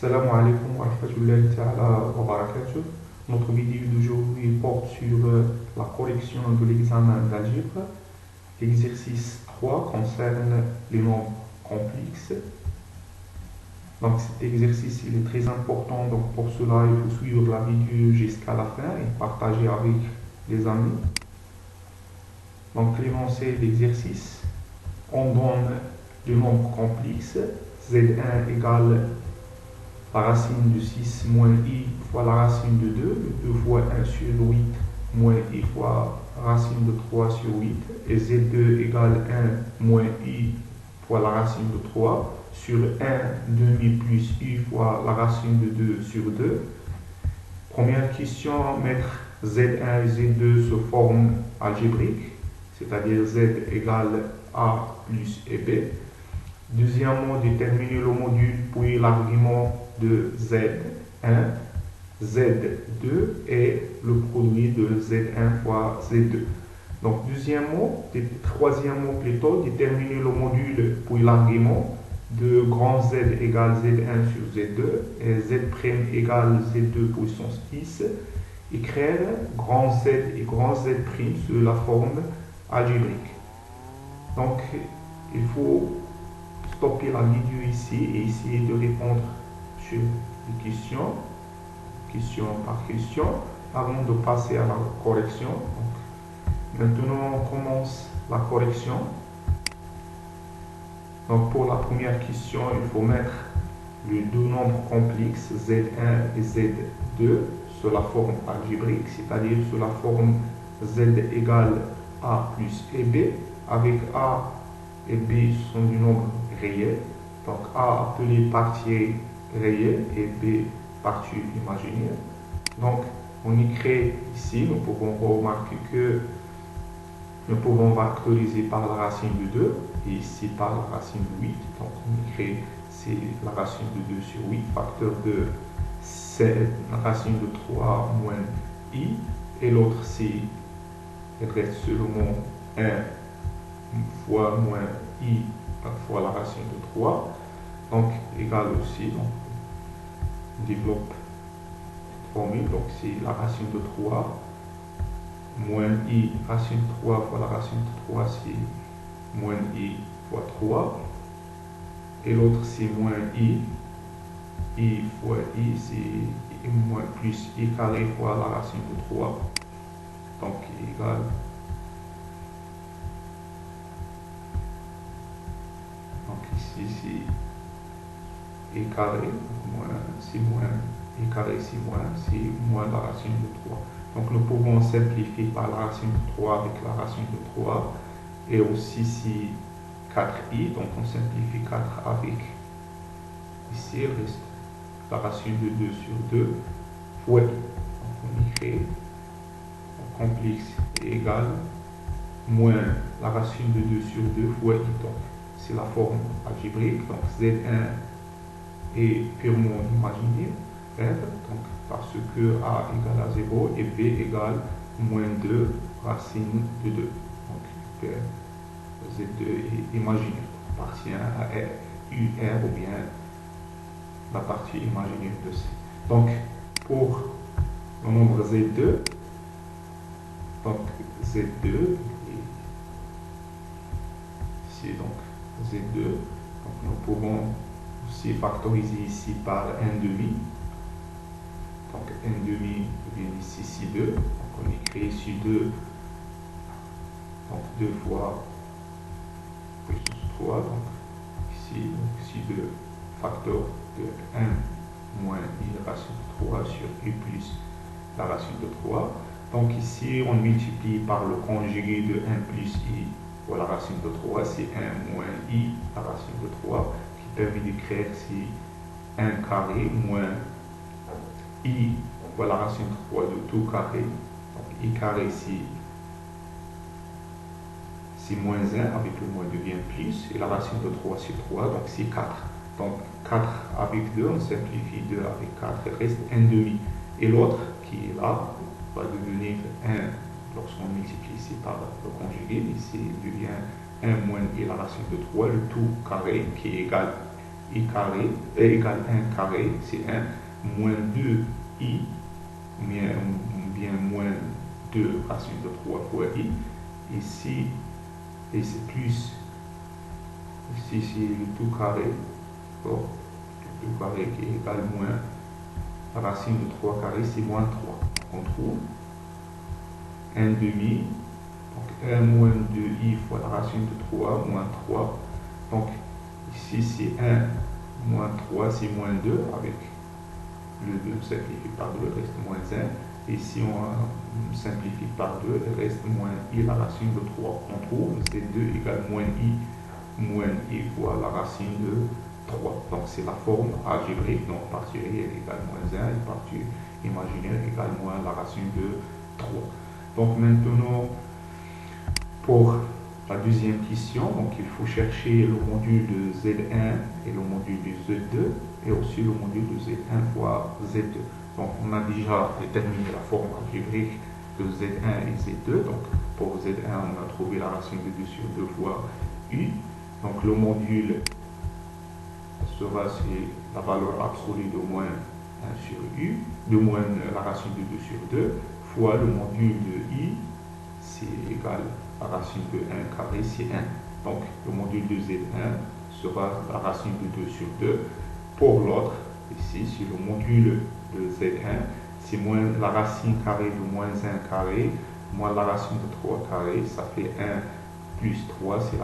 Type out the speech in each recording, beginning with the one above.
Salam alaikum wa rahmatullahi ta'ala wa barakatuh. Notre vidéo d'aujourd'hui porte sur la correction de l'examen d'algèbre. L'exercice 3 concerne les nombres complexes. Donc cet exercice il est très important, donc pour cela il faut suivre la vidéo jusqu'à la fin et partager avec les amis. Donc l'énoncé d'exercice, on donne le nombre complexe Z1 égale la racine de 6 moins i fois la racine de 2, 2 fois 1 sur 8 moins i fois racine de 3 sur 8, et Z2 égale 1 moins i fois la racine de 3 sur 1 demi plus i fois la racine de 2 sur 2. Première question, mettre Z1 et Z2 sous forme algébrique, c'est-à-dire Z égale A plus et B. Deuxièmement, déterminer le module puis l'argument de Z1, Z2 et le produit de Z1 fois Z2. Donc, troisièmement plutôt, déterminer le module puis l'argument de grand Z égale Z1 sur Z2 et Z' égale Z2 puissance 10. Écrire grand Z et grand Z' sous la forme algébrique. Donc, il faut stopper la vidéo ici et essayer de répondre sur les questions, question par question, avant de passer à la correction. Donc, maintenant, on commence la correction. Donc, pour la première question, il faut mettre les deux nombres complexes Z1 et Z2 sur la forme algébrique, c'est-à-dire sur la forme Z égale A plus et B, avec A et B sont du nombre réel. Donc A appelé partie réelle et B partie imaginaire. Donc on écrit ici, nous pouvons remarquer que nous pouvons factoriser par la racine de 2 et ici par la racine de 8. Donc on écrit c'est la racine de 2 sur 8, facteur de c'est la racine de 3 moins i, et l'autre c'est il reste seulement 1 fois moins i fois la racine de 3, donc égal aussi, donc on développe cette formule, donc c'est la racine de 3 moins i racine de 3 fois la racine de 3, c'est moins i fois 3, et l'autre c'est moins i fois i, c'est moins plus i carré fois la racine de 3, donc égal. Donc ici c'est i carré, c'est moins i carré, c'est moins la racine de 3. Donc nous pouvons simplifier par la racine de 3 avec la racine de 3. Et aussi c'est 4i, donc on simplifie 4 avec, ici il reste la racine de 2 sur 2 fois i. Donc on écrit complexe est égal moins la racine de 2 sur 2 fois i. Donc c'est la forme algébrique, donc Z1 est purement imaginaire, donc parce que A égale à 0 et B égale moins 2 racine de 2. Donc Z2 est imaginaire, appartient à UR ou bien la partie imaginaire de C. Donc pour le nombre Z2, donc Z2, ici donc Z2, donc nous pouvons aussi factoriser ici par 1 demi, donc 1 demi vient ici si 2, donc on écrit ici 2, donc 2 fois puissance 3, donc ici 2 facteur de 1 moins i racine de 3 sur i plus la racine de 3. Donc ici on multiplie par le conjugué de 1 plus i fois la racine de 3, c'est 1 moins i la racine de 3, qui permet d'écrire c'est 1 carré moins i fois la racine de 3 de tout carré. Donc i carré c'est moins 1, avec le moins devient plus, et la racine de 3 c'est 3, donc c'est 4. Donc 4 avec 2, on simplifie 2 avec 4, il reste 1 demi. Et l'autre qui est là va devenir 1 lorsqu'on multiplie ici par le conjugué, ici il devient 1 moins i la racine de 3, le tout carré qui est égal i carré égale 1 carré, c'est 1, moins 2i, ou bien moins 2 racine de 3 fois i, ici, et c'est plus, ici c'est le tout carré, d'accord, le tout carré qui est égal moins la racine de 3 carré, c'est moins 3. On trouve 1 demi, donc 1 moins 2i fois la racine de 3, moins 3. Donc ici c'est 1 moins 3, c'est moins 2, avec le 2 simplifié par 2, il reste moins 1. Et si on simplifie par 2, il reste moins i la racine de 3. On trouve Z2 égale moins i fois la racine de 3. Donc c'est la forme algébrique, donc partie réelle égale moins 1 et partie imaginaire égale moins la racine de 3. Donc maintenant, pour la deuxième question, donc il faut chercher le module de Z1 et le module de Z2 et aussi le module de Z1 fois Z2. Donc on a déjà déterminé la forme algébrique de Z1 et Z2. Donc pour Z1, on a trouvé la racine de 2 sur 2 fois U. Donc le module sera la valeur absolue de moins 1 sur U, de moins la racine de 2 sur 2, fois le module de I, c'est égal à la racine de 1 carré, c'est 1. Donc le module de Z1 sera la racine de 2 sur 2. Pour l'autre, ici, c'est le module de Z1, c'est moins la racine carrée de moins 1 carré, moins la racine de 3 carré, ça fait 1 plus 3, c'est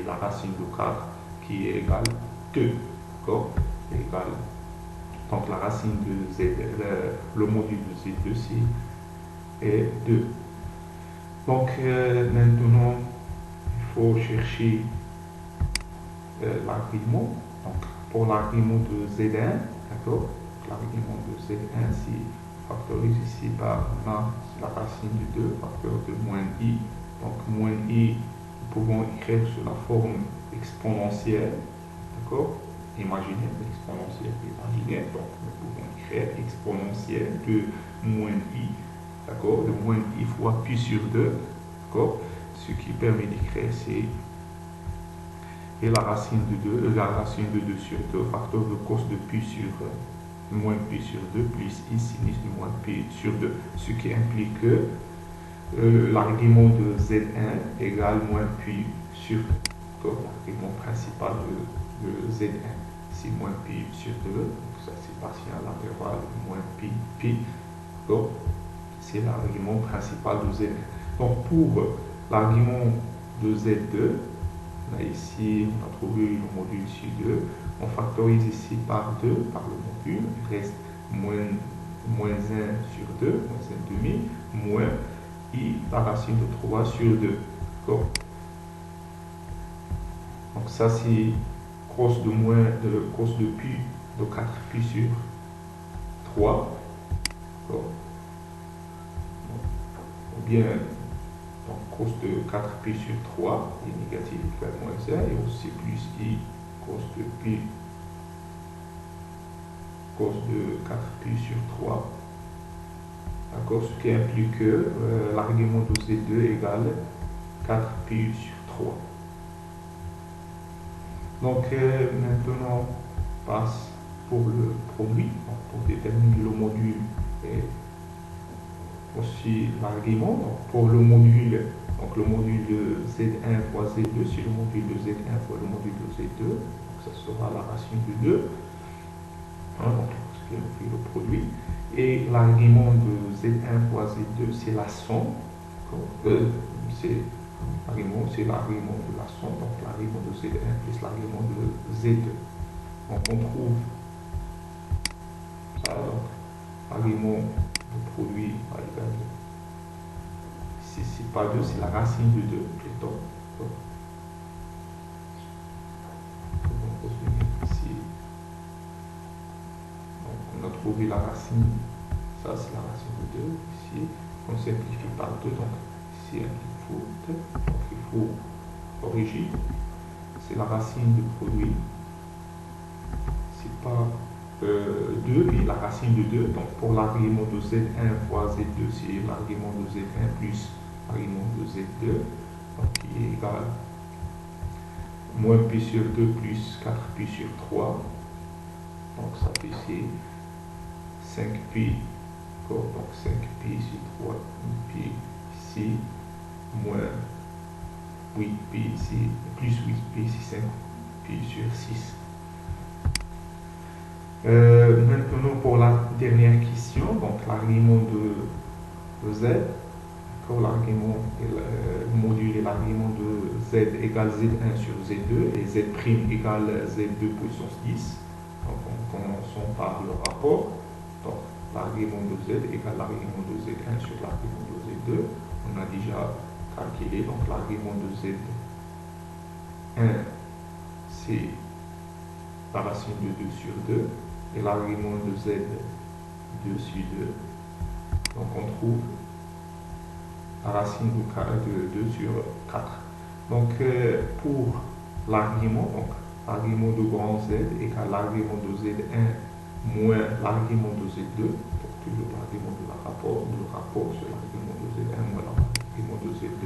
la racine de 4 qui est égale 2. D'accord? Égale. Donc la racine de Z, le module de Z2, c'est 2. Donc maintenant, il faut chercher l'argument. Donc pour l'argument de Z1, d'accord? L'argument de Z1, c'est factorise ici par la racine de 2, facteur de moins i. Donc moins i, nous pouvons écrire sous la forme exponentielle, d'accord? Imaginaire, exponentielle imaginaire. Donc nous pouvons écrire exponentielle de moins i, d'accord? De moins i fois pi sur 2, d'accord? Ce qui permet d'écrire, c'est et la racine de 2 sur 2, facteur de cos de pi sur moins pi sur 2 plus i sinus de moins pi sur 2, ce qui implique que l'argument de Z1 égale moins pi sur 2. L'argument principal de Z1, c'est moins pi sur 2, donc ça c'est partiel à l'intervalle moins pi, donc c'est l'argument principal de Z1. Donc pour l'argument de Z2, là ici on a trouvé le module sur 2, on factorise ici par 2, par le module, il reste moins 1 sur 2, moins 1 demi, moins i la racine de 3 sur 2. D'accord? Donc ça c'est cos de pi de 4 pi sur 3. D'accord? Ou bien donc cos de 4 pi sur 3 est négatif égale moins 1 et aussi plus i cos de 4 pi sur 3. D'accord, ce qui implique que l'argument de Z2 égale 4 pi sur 3. Donc maintenant on passe pour le produit, donc, pour déterminer le module et aussi l'argument. Donc pour le module, donc le module de Z1 fois Z2, c'est le module de Z1 fois le module de Z2, donc ça sera la racine de 2. Hein, donc ce qui fait le produit. Et l'argument de Z1 fois Z2, c'est la somme. C'est l'argument de la somme, donc l'argument de Z1 plus l'argument de Z2. Donc on trouve ça, donc l'argument de produit va égal. Si c'est pas 2, c'est la racine de 2 plutôt. Ici. Donc on a trouvé la racine, ça c'est la racine de 2, ici on simplifie par 2, donc ici il faut 2, donc il faut corriger, c'est la racine de produit, c'est pas 2, mais la racine de 2, donc pour l'argument de Z1 fois Z2, c'est l'argument de Z1 plus l'argument de Z2, donc qui est égal moins pi sur 2 plus 4 pi sur 3. Donc ça fait ici 5 pi, donc 5 pi sur 3 pi ici, moins 8 pi ici, plus 8 pi ici, 5 pi sur 6. Maintenant pour la dernière question, donc l'argument de z, l'argument, le module et l'argument de z égale z1 sur z2 et z' égale z2 puissance 10. Donc commençons par le rapport. Donc l'argument de z égale l'argument de z1 sur l'argument de z2. On a déjà calculé, donc l'argument de z1 c'est la racine de 2 sur 2 et l'argument de z2 sur 2. Donc on trouve la racine de 2 sur 4. Donc pour l'argument, donc l'argument de grand Z égale l'argument de Z1 moins l'argument de Z2, donc toujours l'argument de rapport sur l'argument de Z1 moins l'argument de Z2.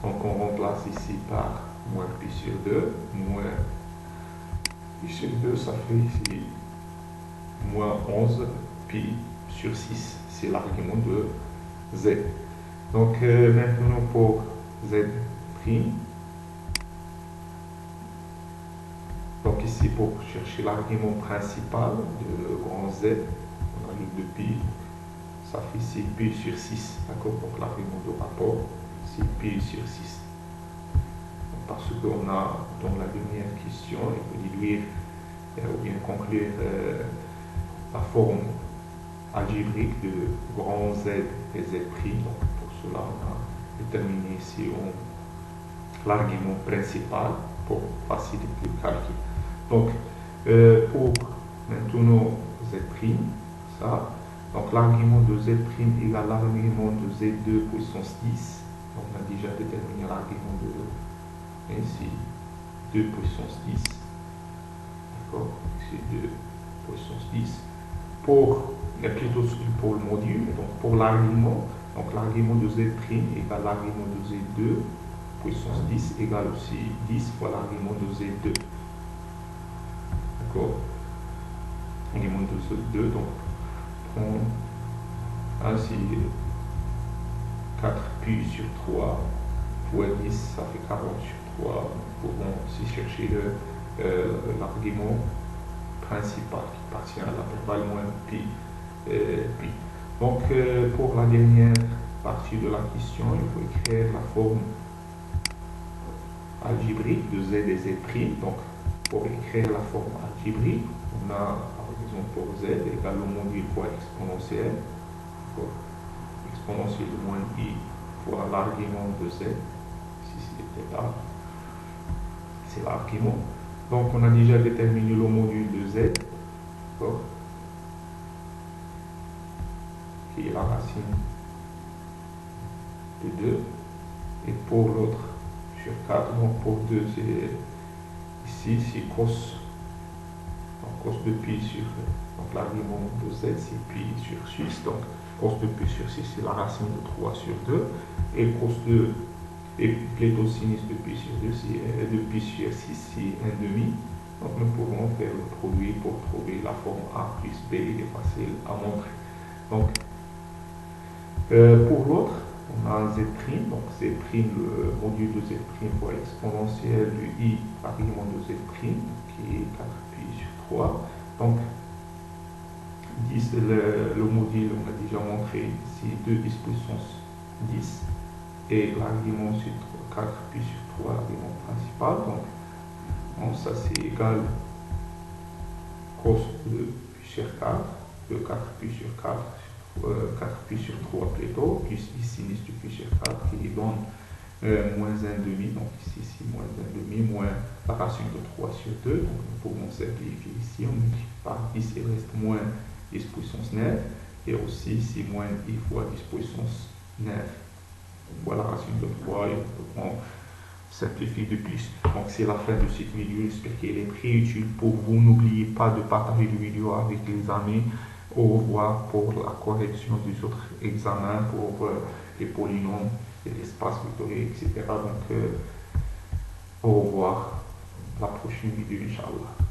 Donc on remplace ici par moins pi sur 2, moins pi sur 2, ça fait ici moins 11 pi sur 6, c'est l'argument de Z. Donc maintenant pour Z', donc ici pour chercher l'argument principal de grand Z, on ajoute 2 pi, ça fait 6 pi sur 6, d'accord, donc l'argument de rapport, 6 pi sur 6. Donc, parce qu'on a dans la dernière question, il faut déduire ou bien conclure la forme algébrique de grand Z et Z'. Donc pour cela, on a déterminé ici l'argument principal pour faciliter le calcul. Donc pour maintenant Z', ça, donc l'argument de Z' égale l'argument de Z2 puissance 10. Donc on a déjà déterminé l'argument de ici 2 puissance 10. D'accord, c'est 2 puissance 10. Plutôt pour le module, donc pour l'argument, donc l'argument de Z' égale l'argument de Z2 puissance 10 égale aussi 10 fois l'argument de Z2. D'accord, l'argument de Z2, donc on ainsi 4 pi sur 3 fois 10, ça fait 40 sur 3. Nous pouvons aussi chercher l'argument principal qui appartient à l'intervalle moins pi. Donc pour la dernière partie de la question, il faut écrire la forme algébrique de Z et Z'. Donc pour écrire la forme algébrique, on a par exemple pour Z égale le module fois exponentielle, exponentielle de moins I fois l'argument de Z, si c'était là, c'est l'argument. Donc on a déjà déterminé le module de Z, qui est la racine de 2, et pour l'autre sur 4, donc pour 2 c'est ici c'est cos, donc cos de pi sur, donc l'argument de Z c'est pi sur 6, donc cos de pi sur 6 c'est la racine de 3 sur 2, et cos de, et plutôt sinus de pi sur 2 c'est de pi sur 6 c'est 1/2. Donc nous pouvons faire le produit pour trouver la forme A plus B, il est facile à montrer. Donc pour l'autre, on a Z', donc Z', le module de Z' fois exponentielle du I argument de Z', qui est 4 pi sur 3. Donc 10, le module, on a déjà montré, c'est 2 10 puissance 10, et l'argument c'est 4 pi sur 3, l'argument principal. Donc bon, ça c'est égal cos de pi sur 4, de 4 pi sur 4, 4 pi sur 3 plutôt, plus sinus de pi sur 4 qui donne moins 1/2, donc ici c'est moins 1/2 moins la racine de 3 sur 2, donc nous pouvons simplifier ici, on multiplie par 10, il reste moins 10 puissance 9, et aussi c'est moins I fois 10 puissance 9, voilà la racine de 3, et on simplifie de plus. Donc c'est la fin de cette vidéo, j'espère qu'elle est très utile pour vous. N'oubliez pas de partager la vidéo avec les amis. Au revoir pour la correction des autres examens, pour les polynômes et l'espace vectoriel, etc. Donc Au revoir. À la prochaine vidéo, Inch'Allah.